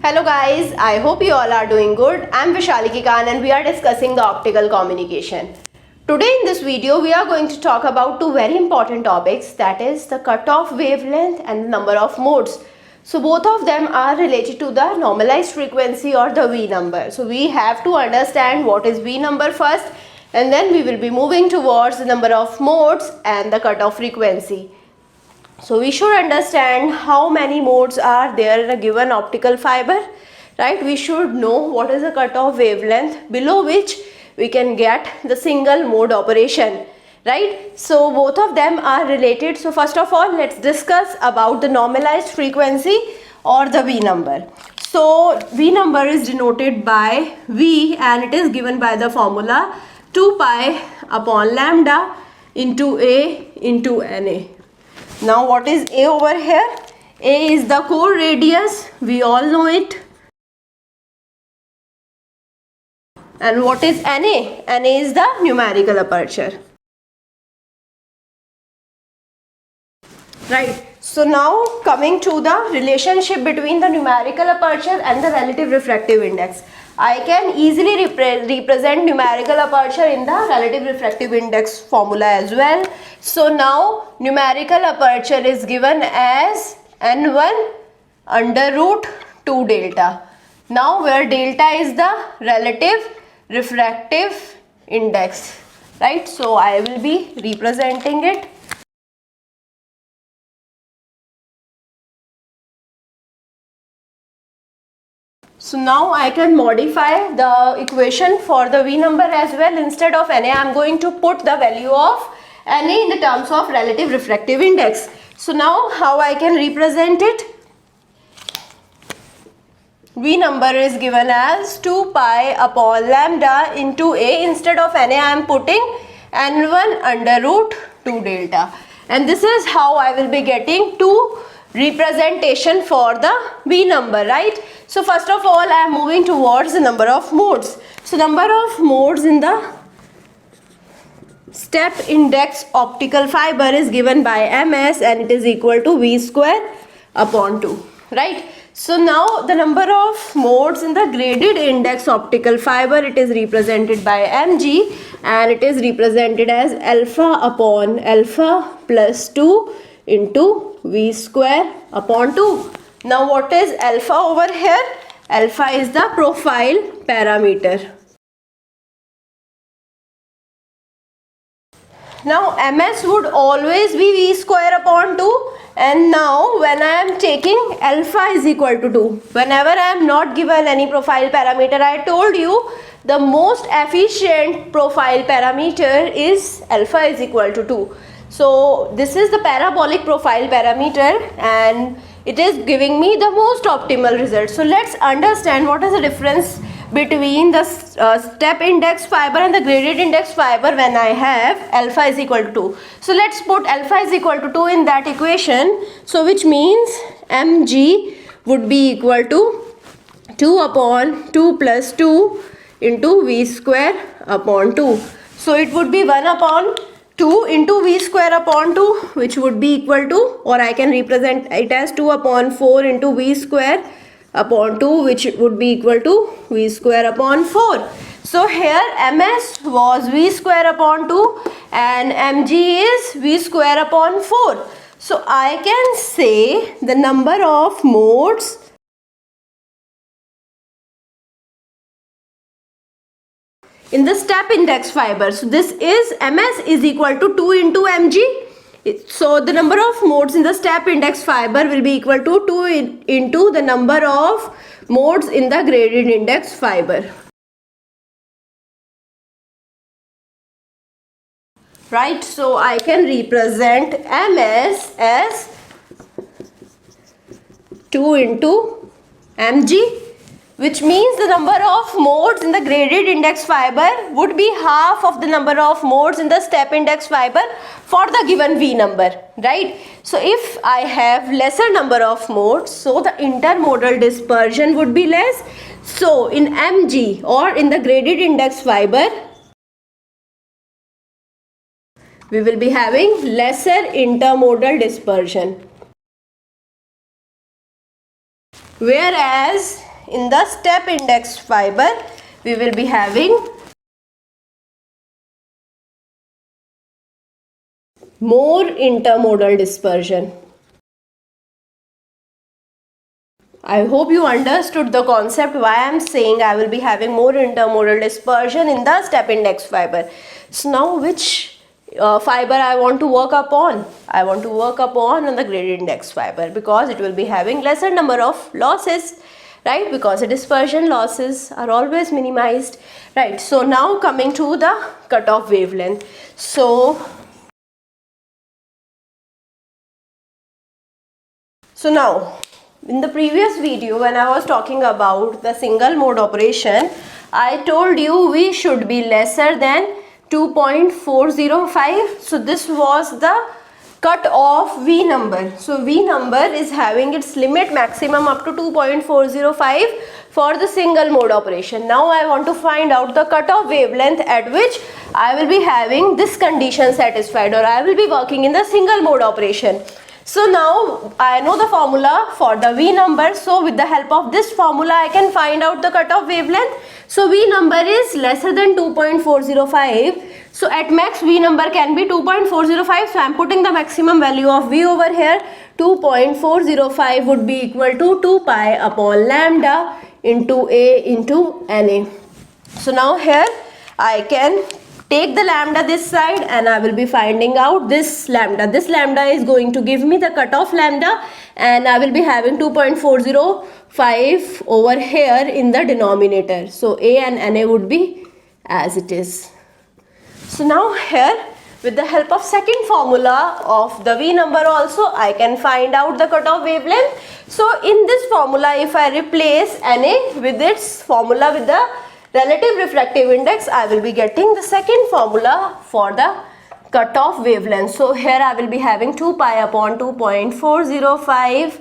Hello guys, I hope you all are doing good. I'm Vishaliki Khan and we are discussing the optical communication. Today in this video we are going to talk about two very important topics, that is the cutoff wavelength and the number of modes. So both of them are related to the normalized frequency or the V number. So we have to understand what is V number first, and then we will be moving towards the number of modes and the cutoff frequency. So we should understand how many modes are there in a given optical fiber, right? We should know what is the cutoff wavelength below which we can get the single mode operation, right? So both of them are related. So first of all, let's discuss about the normalized frequency or the V number. So V number is denoted by V and it is given by the formula 2 pi upon lambda into A into Na. Now what is A over here? A is the core radius, we all know it. And what is Na? Na is the numerical aperture. Right. So now coming to the relationship between the numerical aperture and the relative refractive index. I can easily represent numerical aperture in the relative refractive index formula as well. So now numerical aperture is given as N1 under root 2 delta. Now where delta is the relative refractive index, right? So I will be representing it. So now I can modify the equation for the V number as well. Instead of Na, I am going to put the value of Na in the terms of relative refractive index. So now how I can represent it? V number is given as 2 pi upon lambda into A. Instead of Na, I am putting N1 under root 2 delta. And this is how I will be getting two representation for the V number, right? So first of all, I am moving towards the number of modes. So number of modes in the step index optical fiber is given by Ms and it is equal to V square upon 2, right? So now the number of modes in the graded index optical fiber, it is represented by Mg and it is represented as alpha upon alpha plus 2 into V square upon 2. Now what is alpha over here? Alpha is the profile parameter. Now Ms would always be V square upon 2, and now when I am taking alpha is equal to 2, whenever I am not given any profile parameter, I told you the most efficient profile parameter is alpha is equal to 2. So this is the parabolic profile parameter and it is giving me the most optimal result. So let's understand what is the difference between the step index fiber and the graded index fiber when I have alpha is equal to 2. So let's put alpha is equal to 2 in that equation. So which means Mg would be equal to 2 upon 2 plus 2 into V square upon 2. So it would be 1 upon 2 into V square upon 2, which would be equal to, or I can represent it as 2 upon 4 into V square upon 2, which would be equal to V square upon 4. So here Ms was V square upon 2 and Mg is V square upon 4. So I can say the number of modes in the step index fiber. So this is Ms is equal to 2 into Mg. So the number of modes in the step index fiber will be equal to 2 into the number of modes in the graded index fiber. Right, so I can represent Ms as 2 into Mg, which means the number of modes in the graded index fiber would be half of the number of modes in the step index fiber for the given V number, right? So if I have lesser number of modes, so the intermodal dispersion would be less. So in Mg or in the graded index fiber, we will be having lesser intermodal dispersion. Whereas in the step index fiber we will be having more intermodal dispersion. I hope you understood the concept why I am saying I will be having more intermodal dispersion in the step index fiber. So now which fiber I want to work upon? I want to work upon on the gradient index fiber because it will be having lesser number of losses, right? Because the dispersion losses are always minimized, right? So now coming to the cutoff wavelength. So now in the previous video when I was talking about the single mode operation, I told you we should be lesser than 2.405. So this was the cut off V number. So V number is having its limit maximum up to 2.405 for the single mode operation. Now I want to find out the cutoff wavelength at which I will be having this condition satisfied, or I will be working in the single mode operation. So now I know the formula for the V number. So with the help of this formula I can find out the cutoff wavelength. So V number is lesser than 2.405. So at max V number can be 2.405. So I am putting the maximum value of V over here. 2.405 would be equal to 2 pi upon lambda into A into NA. So now here I can take the lambda this side and I will be finding out this lambda. This lambda is going to give me the cutoff lambda, and I will be having 2.405 over here in the denominator. So A and NA would be as it is. So now here with the help of second formula of the V number also I can find out the cutoff wavelength. So in this formula if I replace NA with its formula with the relative refractive index, I will be getting the second formula for the cutoff wavelength. So here I will be having 2 pi upon 2.405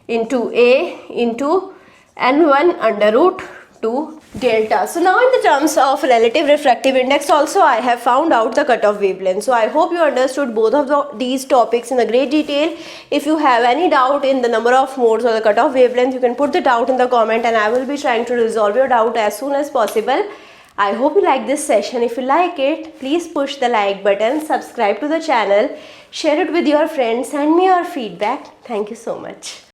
into A into N1 under root 2 delta. So now in the terms of relative refractive index also I have found out the cutoff wavelength. So I hope you understood both of these topics in a great detail. If you have any doubt in the number of modes or the cutoff wavelength, you can put the doubt in the comment and I will be trying to resolve your doubt as soon as possible. I hope you like this session. If you like it, please push the like button, subscribe to the channel, share it with your friends, send me your feedback. Thank you so much.